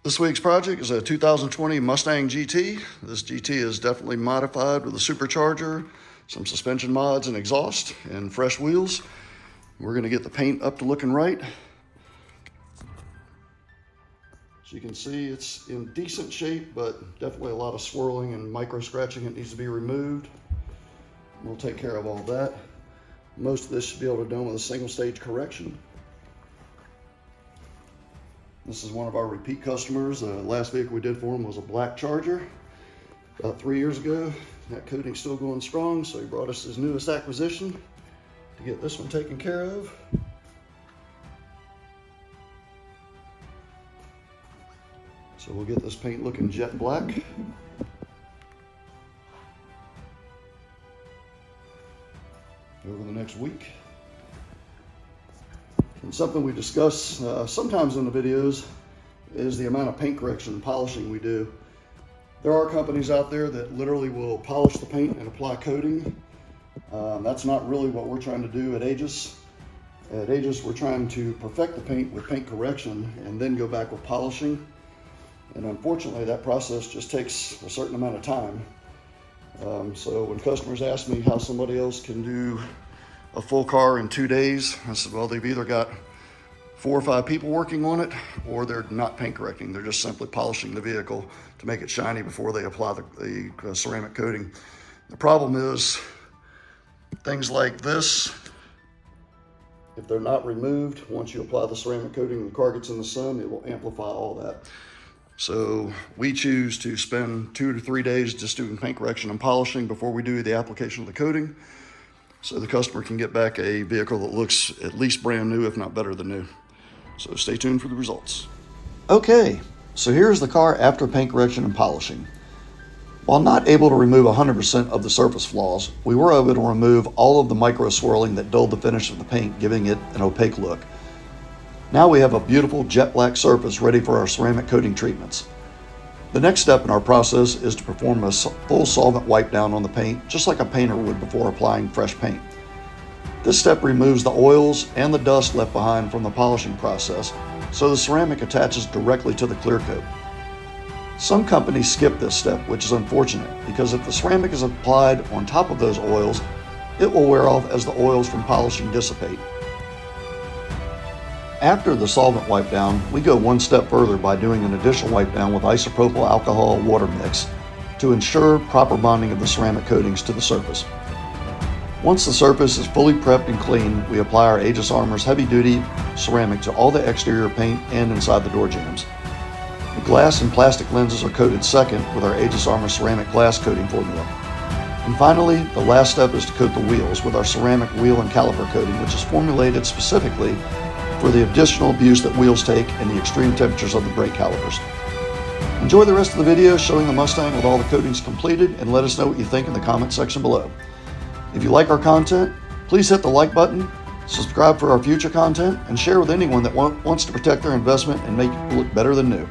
This week's project is a 2020 Mustang GT. This GT is definitely modified with a supercharger, some suspension mods and exhaust, and fresh wheels. We're gonna get the paint up to looking right. As you can see, it's in decent shape, but definitely a lot of swirling and micro scratching. It needs to be removed. We'll take care of all that. Most of this should be able to be done with a single stage correction. This is one of our repeat customers. The last vehicle we did for him was a black Charger about 3 years ago. That coating's still going strong, so he brought us his newest acquisition to get this one taken care of. So we'll get this paint looking jet black. Over the next week. And something we discuss sometimes in the videos is the amount of paint correction and polishing we do. There are companies out there that literally will polish the paint and apply coating. That's not really what we're trying to do at Aegis. At Aegis, we're trying to perfect the paint with paint correction and then go back with polishing. And unfortunately, that process just takes a certain amount of time. So when customers ask me how somebody else can do a full car in 2 days, I said, well, they've either got 4 or 5 people working on it, or they're not paint correcting. They're just simply polishing the vehicle to make it shiny before they apply the ceramic coating. The problem is things like this, if they're not removed, once you apply the ceramic coating and the car gets in the sun, it will amplify all that. So we choose to spend 2 to 3 days just doing paint correction and polishing before we do the application of the coating, so the customer can get back a vehicle that looks at least brand new, if not better than new. So stay tuned for the results. Okay, so here's the car after paint correction and polishing. While not able to remove 100% of the surface flaws, we were able to remove all of the micro swirling that dulled the finish of the paint, giving it an opaque look. Now we have a beautiful jet black surface ready for our ceramic coating treatments. The next step in our process is to perform a full solvent wipe down on the paint, just like a painter would before applying fresh paint. This step removes the oils and the dust left behind from the polishing process, so the ceramic attaches directly to the clear coat. Some companies skip this step, which is unfortunate, because if the ceramic is applied on top of those oils, it will wear off as the oils from polishing dissipate. After the solvent wipe down, we go one step further by doing an additional wipe down with isopropyl alcohol water mix to ensure proper bonding of the ceramic coatings to the surface. Once the surface is fully prepped and clean, we apply our Aegis Armors heavy-duty ceramic to all the exterior paint and inside the door jambs. The glass and plastic lenses are coated second with our Aegis Armor ceramic glass coating formula. And finally, the last step is to coat the wheels with our ceramic wheel and caliper coating, which is formulated specifically for the additional abuse that wheels take and the extreme temperatures of the brake calipers. Enjoy the rest of the video showing the Mustang with all the coatings completed, and let us know what you think in the comment section below. If you like our content, please hit the like button, subscribe for our future content, and share with anyone that wants to protect their investment and make it look better than new.